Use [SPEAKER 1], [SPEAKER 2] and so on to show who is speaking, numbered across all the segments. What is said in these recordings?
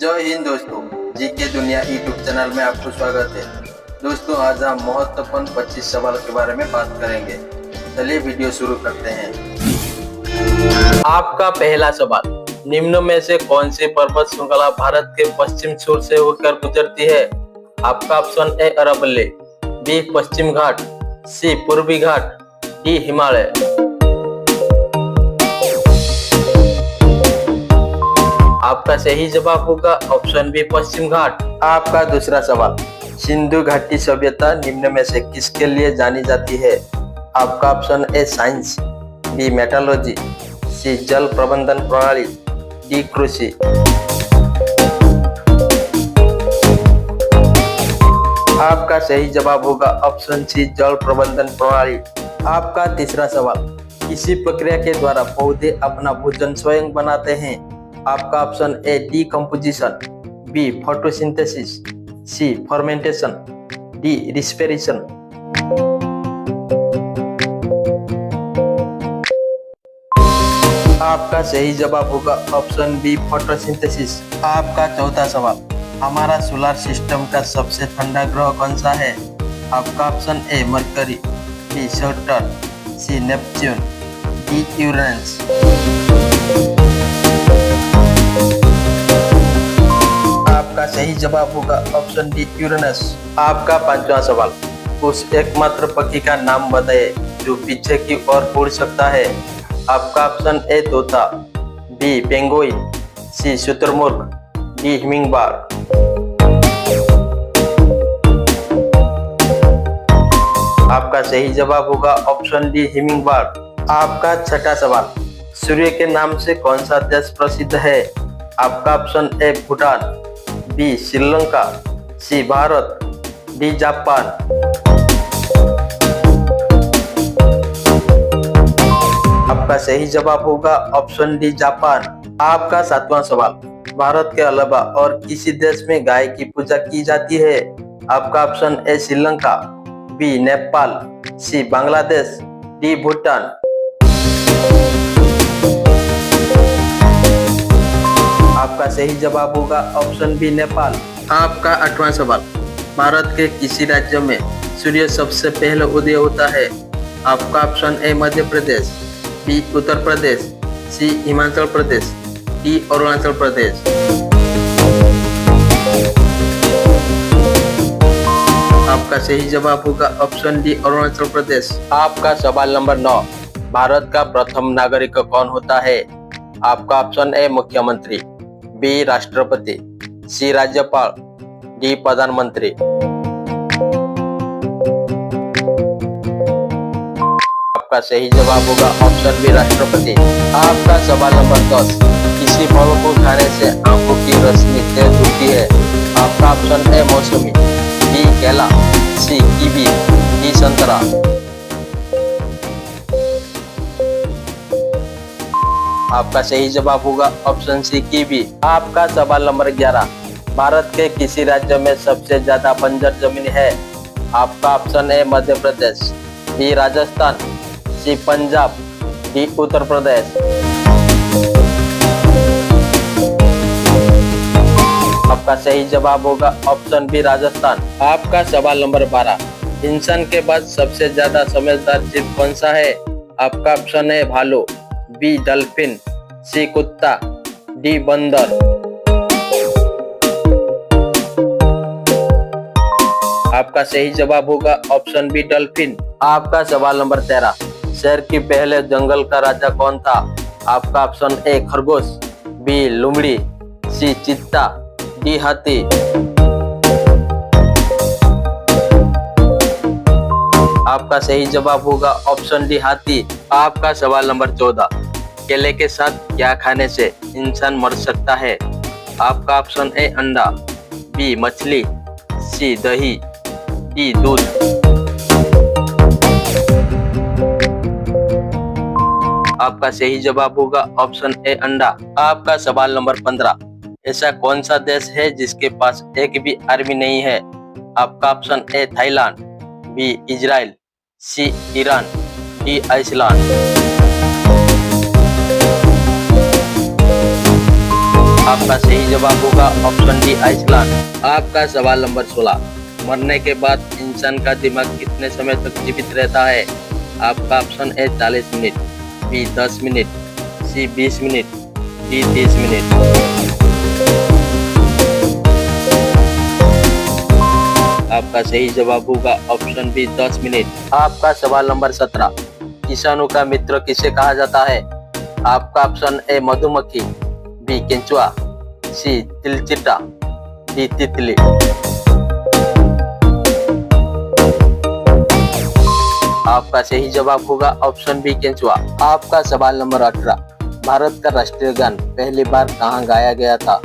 [SPEAKER 1] जय हिंद दोस्तों, जी के दुनिया यूट्यूब चैनल में आपको स्वागत है। दोस्तों, आज हम महत्वपूर्ण 25 सवाल के बारे में बात करेंगे। चलिए वीडियो शुरू करते हैं। आपका पहला सवाल, निम्न में से कौन सी पर्वत श्रृंखला भारत के पश्चिम छोर से होकर गुजरती है? आपका ऑप्शन ए अरवल्ली, बी पश्चिम घाट, सी पूर्वी घाट, डी हिमालय। आपका सही जवाब होगा ऑप्शन बी पश्चिम घाट। आपका दूसरा सवाल, सिंधु घाटी सभ्यता निम्न में से किसके लिए जानी जाती है? आपका ऑप्शन ए साइंस, बी मेटालॉजी, सी जल प्रबंधन प्रणाली, डी कृषि। आपका सही जवाब होगा ऑप्शन सी जल प्रबंधन प्रणाली। आपका तीसरा सवाल, किसी प्रक्रिया के द्वारा पौधे अपना भोजन स्वयं बनाते हैं? आपका option A decomposition, B photosynthesis, C fermentation, D respiration. आपका सही जवाब होगा ऑप्शन बी फोटोसिंथेसिस। आपका चौथा सवाल, हमारा सोलर सिस्टम का सबसे ठंडा ग्रह कौन सा है? आपका option A Mercury, B Saturn, C Neptune, D Uranus. आपका सही जवाब होगा ऑप्शन डी यूरेनस। आपका पांचवा सवाल, उस एकमात्र पक्षी का नाम बताइए जो पीछे की ओर उड़ सकता है? आपका ऑप्शन ए तोता, बी पेंगुइन, सी शुतुरमुर्ग, डी हिमिंगबर्ड। आपका सही जवाब होगा ऑप्शन डी हिमिंगबर्ड। आपका छठा सवाल, सूर्य के नाम से कौन सा देश प्रसिद्ध है? आपका option A Bhutan, B Sri Lanka, C Bharat, D Japan. आपका सही जवाब होगा ऑप्शन डी जापान। आपका सातवां सवाल, भारत के अलावा और किसी देश में गाय की पूजा की जाती है? आपका option A Sri Lanka, B Nepal, C Bangladesh, D Bhutan. आपका सही जवाब होगा ऑप्शन बी नेपाल। आपका आठवां सवाल, भारत के किसी राज्य में सूर्य सबसे पहले उदय होता है? आपका option a Madhya Pradesh, b Uttar Pradesh, c Himachal Pradesh, d Arunachal Pradesh. आपका सही जवाब होगा ऑप्शन डी अरुणाचल प्रदेश। आपका सवाल नंबर 9, भारत का प्रथम नागरिक कौन होता है? आपका ऑप्शन ए मुख्यमंत्री, बी राष्ट्रपति, सी राज्यपाल, डी प्रधानमंत्री। आपका सही जवाब होगा ऑप्शन बी राष्ट्रपति। आपका सवाल नंबर 10, किसी फल को खाने से आंखों की रोशनी तेज होती है? आपका ऑप्शन ए मौसमी, बी केला, सी कीवी, डी संतरा। आपका सही जवाब होगा ऑप्शन सी कीवी। आपका सवाल नंबर 11, भारत के किसी राज्य में सबसे ज्यादा बंजर जमीन है? आपका option a Madhya Pradesh, b Rajasthan, c Punjab, d Uttar Pradesh. आपका सही जवाब होगा ऑप्शन बी राजस्थान। आपका सवाल नंबर 12, इंसान के बाद सबसे ज्यादा समझदार जीव कौन सा है? आपका ऑप्शन है भालू, बी डॉल्फिन, सी कुत्ता, डी बंदर। आपका सही जवाब होगा ऑप्शन बी डॉल्फिन। आपका सवाल नंबर 13, शेर की पहले जंगल का राजा कौन था? आपका ऑप्शन ए खरगोश, बी लोमड़ी, सी चीता, डी हाथी। आपका सही जवाब होगा ऑप्शन डी हाथी। आपका सवाल नंबर 14, केले के साथ क्या खाने से इंसान मर सकता है? आपका ऑप्शन ए अंडा, बी मछली, सी दही, डी दूध। आपका सही जवाब होगा ऑप्शन ए अंडा। आपका सवाल नंबर 15, ऐसा कौन सा देश है जिसके पास एक भी आर्मी नहीं है? आपका option A Thailand, B Israel, C Iran, D Iceland. आपका सही जवाब होगा ऑप्शन डी आइसलैंड। आपका सवाल नंबर 16, मरने के बाद इंसान का दिमाग कितने समय तक जीवित रहता है? आपका ऑप्शन है 40 मिनट, बी 10 मिनट, सी 20 मिनट, डी 30 मिनट। आपका सही जवाब होगा ऑप्शन बी 10 मिनट। आपका सवाल नंबर 17, किसानों का मित्र किसे कहा जाता है? आपका ऑप्शन ए मधुमक्खी, बी केंचुआ, सी तिलचिट्टा, डी तितली। आपका सही जवाब होगा ऑप्शन बी केंचुआ। आपका सवाल नंबर 18, भारत का राष्ट्रीय गान पहली बार कहाँ गाया गया था?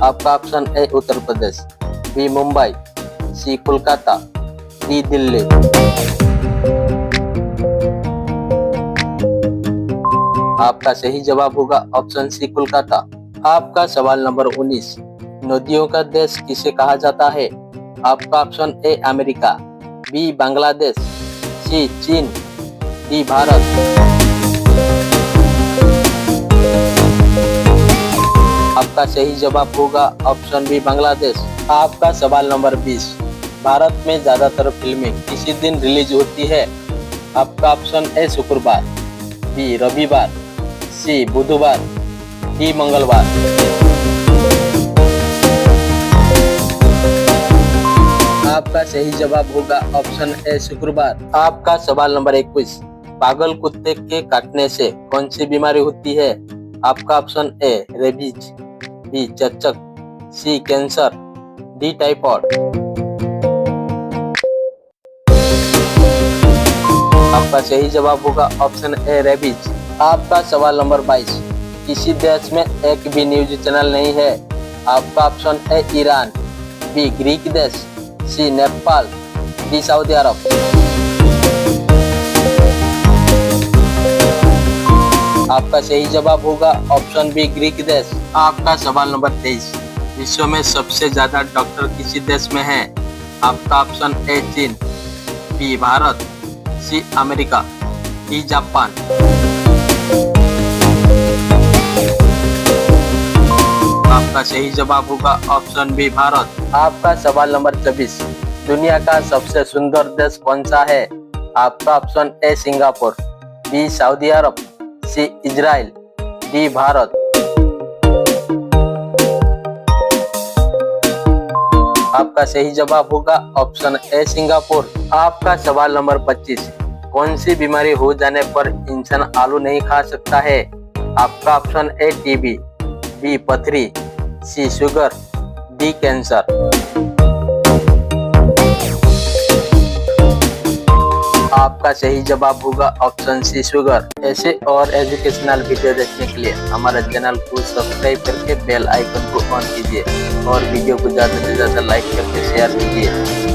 [SPEAKER 1] आपका option A Uttar Pradesh, B Mumbai, C Kolkata, D Delhi. आपका सही जवाब होगा ऑप्शन सी कोलकाता। आपका सवाल नंबर 19, नदियों का देश किसे कहा जाता है? आपका option a America, b Bangladesh, c चीन, डी भारत। आपका सही जवाब होगा ऑप्शन बी बांग्लादेश। आपका सवाल नंबर 20, भारत में ज्यादातर फिल्में किसी दिन रिलीज होती है? आपका ऑप्शन ए शुक्रवार, बी रविवार, सी बुधवार, डी मंगलवार। आपका सही जवाब होगा ऑप्शन ए शुक्रवार। आपका सवाल नंबर 21, पागल कुत्ते के काटने से कौन सी बीमारी होती है? आपका ऑप्शन ए रेबीज, बी चचक, सी कैंसर, डी टाइफॉइड। आपका सही जवाब होगा ऑप्शन ए रेबीज। आपका सवाल नंबर 22, किसी देश में एक भी न्यूज चैनल नहीं है? आपका option A Iran, B Greek देश, C Nepal, D Saudi Arab. आपका सही जवाब होगा ऑप्शन बी ग्रीक देश। आपका सवाल नंबर 23, विश्व में सबसे ज्यादा डॉक्टर किसी देश में हैं? आपका ऑप्शन ए चीन, B Bharat, C America, D Japan. आपका सही जवाब होगा ऑप्शन बी भारत। आपका सवाल नंबर 24, दुनिया का सबसे सुंदर देश कौन सा है? आपका option A Singapore, B Saudi Arab, C Israel, D Bharat. आपका सही जवाब होगा ऑप्शन ए सिंगापुर। आपका सवाल नंबर 25, कौन सी बीमारी हो जाने पर इंसान आलू नहीं खा सकता है? आपका ऑप्शन ए टीबी, बी पथरी, सी शुगर, डी कैंसर। आपका सही जवाब होगा ऑप्शन सी शुगर। ऐसे और एजुकेशनल वीडियो देखने के लिए हमारे चैनल को सब्सक्राइब करके बेल आइकन को ऑन कीजिए और वीडियो को ज्यादा से ज्यादा लाइक करके शेयर कीजिए।